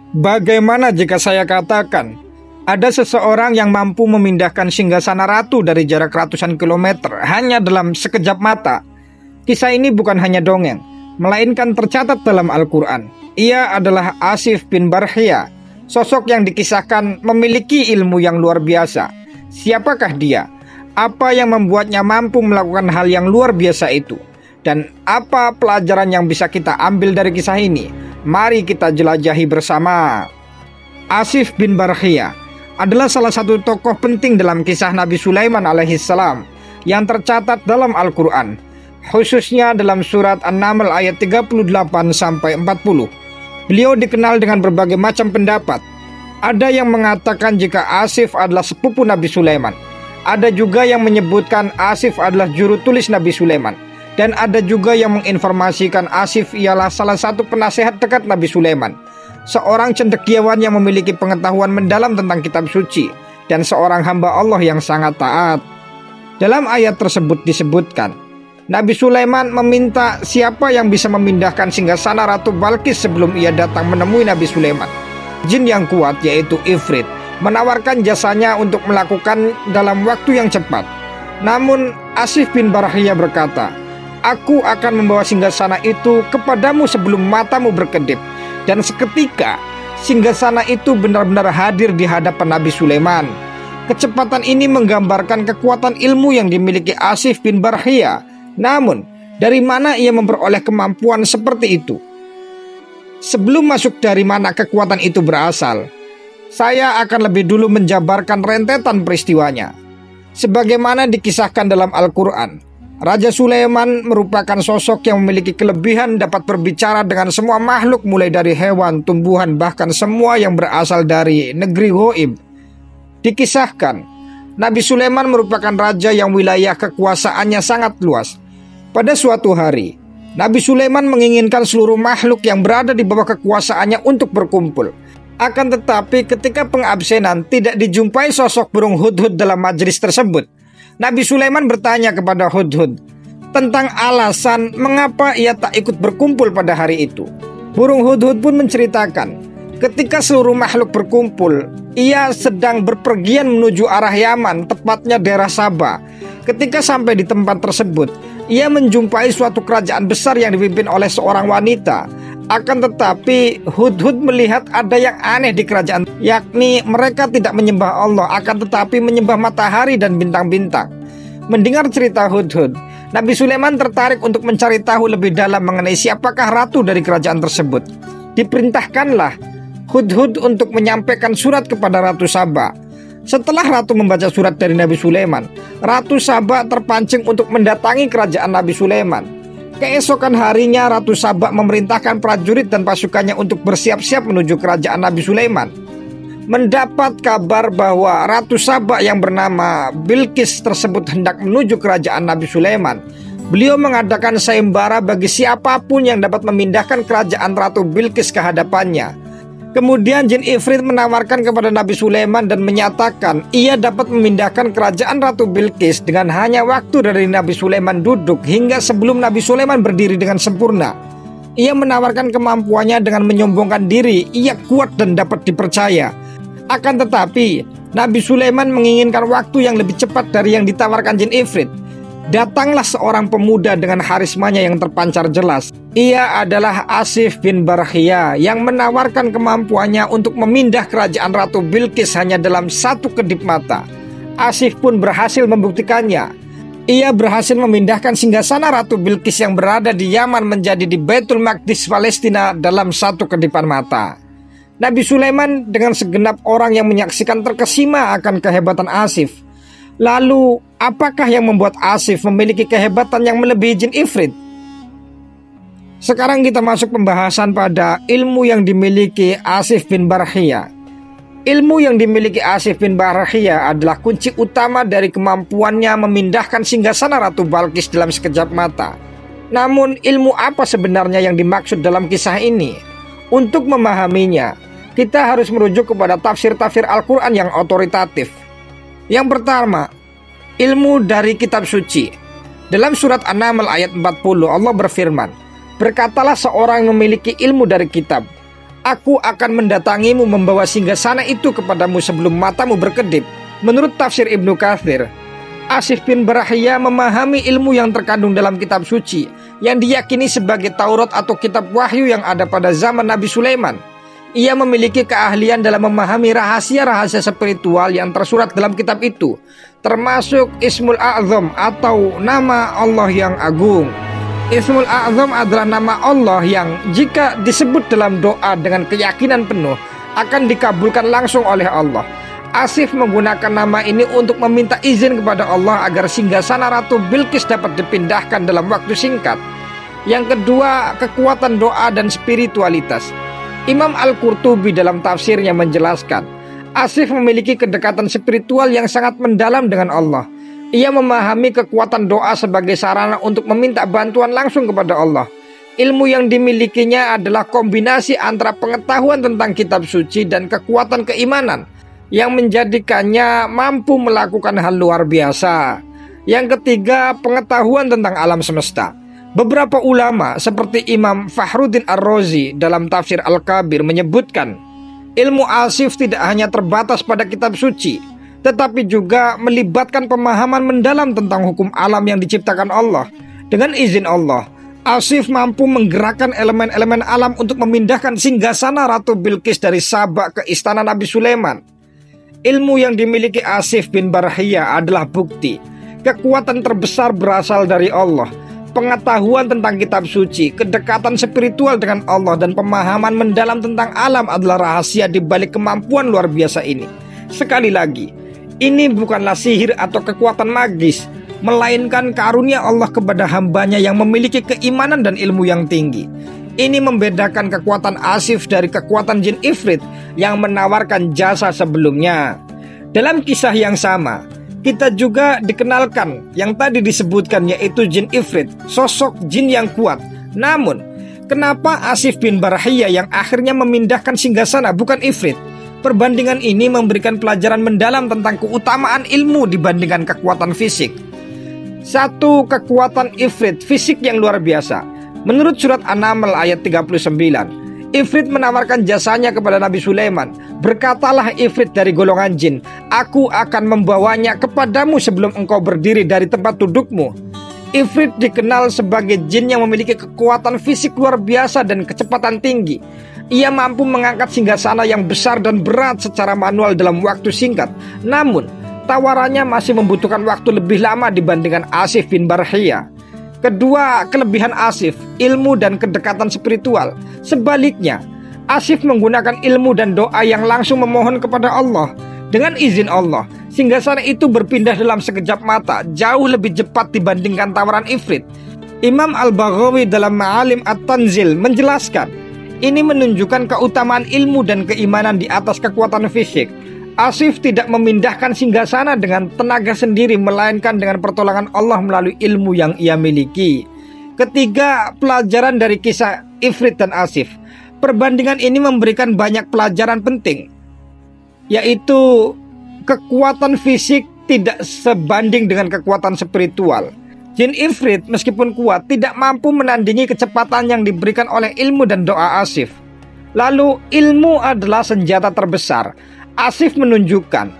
Bagaimana jika saya katakan ada seseorang yang mampu memindahkan singgasana ratu dari jarak ratusan kilometer hanya dalam sekejap mata? Kisah ini bukan hanya dongeng, melainkan tercatat dalam Al-Quran. Ia adalah Asif bin Barkhia, sosok yang dikisahkan memiliki ilmu yang luar biasa. Siapakah dia? Apa yang membuatnya mampu melakukan hal yang luar biasa itu? Dan apa pelajaran yang bisa kita ambil dari kisah ini? Mari kita jelajahi bersama. Asif bin Barkhia adalah salah satu tokoh penting dalam kisah Nabi Sulaiman alaihissalam yang tercatat dalam Al-Quran, khususnya dalam surat An-Naml ayat 38-40. Beliau dikenal dengan berbagai macam pendapat. Ada yang mengatakan jika Asif adalah sepupu Nabi Sulaiman. Ada juga yang menyebutkan Asif adalah juru tulis Nabi Sulaiman. Dan ada juga yang menginformasikan Asif ialah salah satu penasehat dekat Nabi Sulaiman, seorang cendekiawan yang memiliki pengetahuan mendalam tentang kitab suci, dan seorang hamba Allah yang sangat taat. Dalam ayat tersebut disebutkan, Nabi Sulaiman meminta siapa yang bisa memindahkan singgasana Ratu Balqis sebelum ia datang menemui Nabi Sulaiman. Jin yang kuat yaitu Ifrit menawarkan jasanya untuk melakukan dalam waktu yang cepat. Namun Asif bin Barkhia berkata, "Aku akan membawa singgasana itu kepadamu sebelum matamu berkedip." Dan seketika singgasana itu benar-benar hadir di hadapan Nabi Sulaiman. Kecepatan ini menggambarkan kekuatan ilmu yang dimiliki Asif bin Barkhia. Namun, dari mana ia memperoleh kemampuan seperti itu? Sebelum masuk dari mana kekuatan itu berasal, saya akan lebih dulu menjabarkan rentetan peristiwanya. Sebagaimana dikisahkan dalam Al-Quran, Raja Sulaiman merupakan sosok yang memiliki kelebihan dapat berbicara dengan semua makhluk, mulai dari hewan, tumbuhan, bahkan semua yang berasal dari negeri Ghaib. Dikisahkan, Nabi Sulaiman merupakan raja yang wilayah kekuasaannya sangat luas. Pada suatu hari, Nabi Sulaiman menginginkan seluruh makhluk yang berada di bawah kekuasaannya untuk berkumpul. Akan tetapi ketika pengabsenan tidak dijumpai sosok burung hudhud dalam majelis tersebut. Nabi Sulaiman bertanya kepada Hudhud tentang alasan mengapa ia tak ikut berkumpul pada hari itu. Burung Hudhud pun menceritakan, ketika seluruh makhluk berkumpul, ia sedang berpergian menuju arah Yaman, tepatnya daerah Sabah. Ketika sampai di tempat tersebut, ia menjumpai suatu kerajaan besar yang dipimpin oleh seorang wanita. Akan tetapi Hudhud melihat ada yang aneh di kerajaan, yakni mereka tidak menyembah Allah, akan tetapi menyembah matahari dan bintang-bintang. Mendengar cerita Hudhud, Nabi Sulaiman tertarik untuk mencari tahu lebih dalam mengenai siapakah ratu dari kerajaan tersebut. Diperintahkanlah Hudhud untuk menyampaikan surat kepada Ratu Saba. Setelah ratu membaca surat dari Nabi Sulaiman, Ratu Saba terpancing untuk mendatangi kerajaan Nabi Sulaiman. Keesokan harinya Ratu Saba memerintahkan prajurit dan pasukannya untuk bersiap-siap menuju kerajaan Nabi Sulaiman. Mendapat kabar bahwa Ratu Saba yang bernama Bilqis tersebut hendak menuju kerajaan Nabi Sulaiman. Beliau mengadakan sayembara bagi siapapun yang dapat memindahkan kerajaan Ratu Bilqis ke hadapannya. Kemudian Jin Ifrit menawarkan kepada Nabi Sulaiman dan menyatakan ia dapat memindahkan kerajaan Ratu Bilqis dengan hanya waktu dari Nabi Sulaiman duduk hingga sebelum Nabi Sulaiman berdiri dengan sempurna. Ia menawarkan kemampuannya dengan menyombongkan diri, ia kuat dan dapat dipercaya. Akan tetapi Nabi Sulaiman menginginkan waktu yang lebih cepat dari yang ditawarkan Jin Ifrit. Datanglah seorang pemuda dengan harismanya yang terpancar jelas. Ia adalah Asif bin Barkhia yang menawarkan kemampuannya untuk memindah kerajaan Ratu Bilqis hanya dalam satu kedip mata. Asif pun berhasil membuktikannya. Ia berhasil memindahkan singgasana Ratu Bilqis yang berada di Yaman menjadi di Baitul Maqdis Palestina dalam satu kedipan mata. Nabi Sulaiman dengan segenap orang yang menyaksikan terkesima akan kehebatan Asif. Lalu, apakah yang membuat Asif memiliki kehebatan yang melebihi Jin Ifrit? Sekarang kita masuk pembahasan pada ilmu yang dimiliki Asif bin Barkhia. Ilmu yang dimiliki Asif bin Barkhia adalah kunci utama dari kemampuannya memindahkan singgasana Ratu Balqis dalam sekejap mata. Namun, ilmu apa sebenarnya yang dimaksud dalam kisah ini? Untuk memahaminya, kita harus merujuk kepada tafsir-tafsir Al-Quran yang otoritatif. Yang pertama, ilmu dari kitab suci. Dalam surat An-Naml ayat 40 Allah berfirman, "Berkatalah seorang yang memiliki ilmu dari kitab, Aku akan mendatangimu membawa singgasana itu kepadamu sebelum matamu berkedip. Menurut tafsir Ibnu Katsir, Asif bin Barahiyah memahami ilmu yang terkandung dalam kitab suci yang diyakini sebagai Taurat atau kitab wahyu yang ada pada zaman Nabi Sulaiman. Ia memiliki keahlian dalam memahami rahasia-rahasia spiritual yang tersurat dalam kitab itu, termasuk Ismul A'zam atau nama Allah yang agung. Ismul A'zam adalah nama Allah yang jika disebut dalam doa dengan keyakinan penuh akan dikabulkan langsung oleh Allah. Asif menggunakan nama ini untuk meminta izin kepada Allah agar singgasana Ratu Bilqis dapat dipindahkan dalam waktu singkat. Yang kedua, kekuatan doa dan spiritualitas. Imam Al-Qurtubi dalam tafsirnya menjelaskan, Asif memiliki kedekatan spiritual yang sangat mendalam dengan Allah. Ia memahami kekuatan doa sebagai sarana untuk meminta bantuan langsung kepada Allah. Ilmu yang dimilikinya adalah kombinasi antara pengetahuan tentang kitab suci dan kekuatan keimanan yang menjadikannya mampu melakukan hal luar biasa. Yang ketiga, pengetahuan tentang alam semesta. Beberapa ulama seperti Imam Fakhruddin Ar-Razi dalam tafsir Al-Kabir menyebutkan, ilmu Asif tidak hanya terbatas pada kitab suci, tetapi juga melibatkan pemahaman mendalam tentang hukum alam yang diciptakan Allah. Dengan izin Allah, Asif mampu menggerakkan elemen-elemen alam untuk memindahkan singgasana Ratu Bilqis dari Saba ke istana Nabi Sulaiman. Ilmu yang dimiliki Asif bin Barahiyah adalah bukti kekuatan terbesar berasal dari Allah. Pengetahuan tentang kitab suci, kedekatan spiritual dengan Allah, dan pemahaman mendalam tentang alam adalah rahasia di balik kemampuan luar biasa ini. Sekali lagi, ini bukanlah sihir atau kekuatan magis, melainkan karunia Allah kepada hambanya yang memiliki keimanan dan ilmu yang tinggi. Ini membedakan kekuatan Asif dari kekuatan jin Ifrit yang menawarkan jasa sebelumnya. Dalam kisah yang sama, kita juga dikenalkan yang tadi disebutkan, yaitu jin Ifrit, sosok jin yang kuat. Namun, kenapa Asif bin Barahiyah yang akhirnya memindahkan singgasana bukan Ifrit? Perbandingan ini memberikan pelajaran mendalam tentang keutamaan ilmu dibandingkan kekuatan fisik. Satu, kekuatan Ifrit, fisik yang luar biasa. Menurut surat An-Naml ayat 39, Ifrit menawarkan jasanya kepada Nabi Sulaiman. Berkatalah Ifrit dari golongan jin, aku akan membawanya kepadamu sebelum engkau berdiri dari tempat dudukmu. Ifrit dikenal sebagai jin yang memiliki kekuatan fisik luar biasa dan kecepatan tinggi. Ia mampu mengangkat singgasana yang besar dan berat secara manual dalam waktu singkat. Namun, tawarannya masih membutuhkan waktu lebih lama dibandingkan Asif bin Barahiyah. Kedua, kelebihan Asif, ilmu dan kedekatan spiritual. Sebaliknya, Asif menggunakan ilmu dan doa yang langsung memohon kepada Allah. Dengan izin Allah, singgasana itu berpindah dalam sekejap mata, jauh lebih cepat dibandingkan tawaran Ifrit. Imam Al-Baghawi dalam Ma'alim At-Tanzil menjelaskan, ini menunjukkan keutamaan ilmu dan keimanan di atas kekuatan fisik. Asif tidak memindahkan singgasana dengan tenaga sendiri, melainkan dengan pertolongan Allah melalui ilmu yang ia miliki. Ketiga, pelajaran dari kisah Ifrit dan Asif. Perbandingan ini memberikan banyak pelajaran penting, yaitu kekuatan fisik tidak sebanding dengan kekuatan spiritual. Jin Ifrit meskipun kuat tidak mampu menandingi kecepatan yang diberikan oleh ilmu dan doa Asif. Lalu, ilmu adalah senjata terbesar. Asif menunjukkan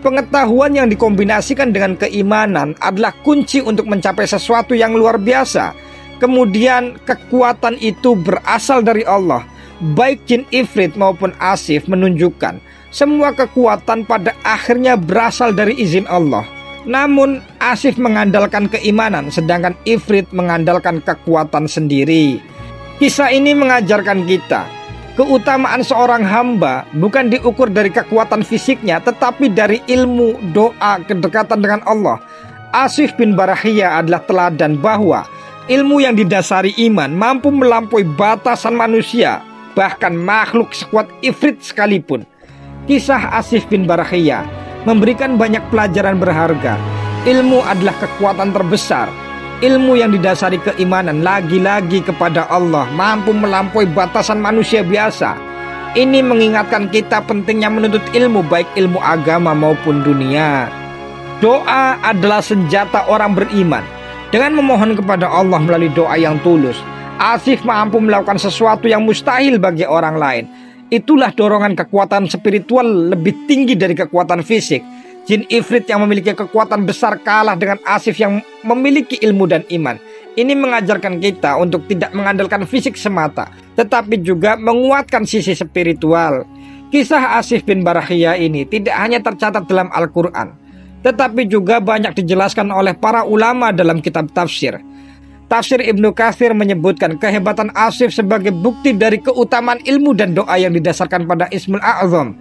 pengetahuan yang dikombinasikan dengan keimanan adalah kunci untuk mencapai sesuatu yang luar biasa. Kemudian kekuatan itu berasal dari Allah. Baik jin Ifrit maupun Asif menunjukkan semua kekuatan pada akhirnya berasal dari izin Allah. Namun Asif mengandalkan keimanan, sedangkan Ifrit mengandalkan kekuatan sendiri. Kisah ini mengajarkan kita, keutamaan seorang hamba bukan diukur dari kekuatan fisiknya, tetapi dari ilmu, doa, kedekatan dengan Allah. Asif bin Barahiyah adalah teladan bahwa ilmu yang didasari iman mampu melampaui batasan manusia, bahkan makhluk sekuat Ifrit sekalipun. Kisah Asif bin Barahiyah memberikan banyak pelajaran berharga. Ilmu adalah kekuatan terbesar. Ilmu yang didasari keimanan lagi-lagi kepada Allah mampu melampaui batasan manusia biasa. Ini mengingatkan kita pentingnya menuntut ilmu, baik ilmu agama maupun dunia. Doa adalah senjata orang beriman. Dengan memohon kepada Allah melalui doa yang tulus, Asif mampu melakukan sesuatu yang mustahil bagi orang lain. Itulah dorongan kekuatan spiritual lebih tinggi dari kekuatan fisik. Jin Ifrit yang memiliki kekuatan besar kalah dengan Asif yang memiliki ilmu dan iman. Ini mengajarkan kita untuk tidak mengandalkan fisik semata, tetapi juga menguatkan sisi spiritual. Kisah Asif bin Barahiyah ini tidak hanya tercatat dalam Al-Quran, tetapi juga banyak dijelaskan oleh para ulama dalam kitab tafsir. Tafsir Ibnu Katsir menyebutkan kehebatan Asif sebagai bukti dari keutamaan ilmu dan doa yang didasarkan pada Ismul A'zam.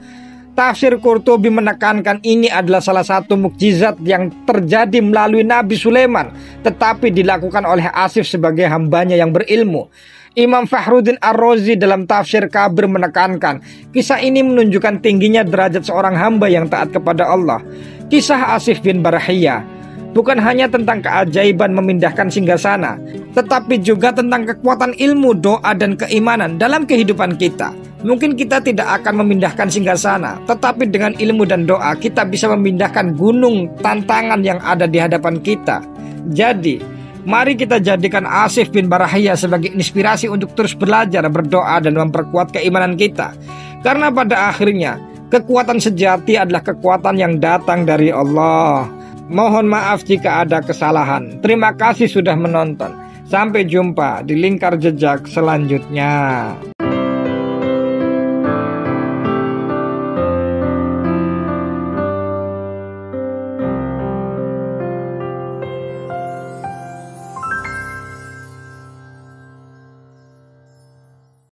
Tafsir Qurtubi menekankan ini adalah salah satu mukjizat yang terjadi melalui Nabi Sulaiman, tetapi dilakukan oleh Asif sebagai hambanya yang berilmu. Imam Fakhruddin Ar-Razi dalam tafsir Kabir menekankan kisah ini menunjukkan tingginya derajat seorang hamba yang taat kepada Allah. Kisah Asif bin Barahiyah bukan hanya tentang keajaiban memindahkan singgasana, tetapi juga tentang kekuatan ilmu, doa, dan keimanan dalam kehidupan kita. Mungkin kita tidak akan memindahkan singgasana, tetapi dengan ilmu dan doa kita bisa memindahkan gunung tantangan yang ada di hadapan kita. Jadi, mari kita jadikan Asif bin Barahiyah sebagai inspirasi untuk terus belajar, berdoa, dan memperkuat keimanan kita. Karena pada akhirnya, kekuatan sejati adalah kekuatan yang datang dari Allah. Mohon maaf jika ada kesalahan. Terima kasih sudah menonton. Sampai jumpa di Lingkar Jejak selanjutnya.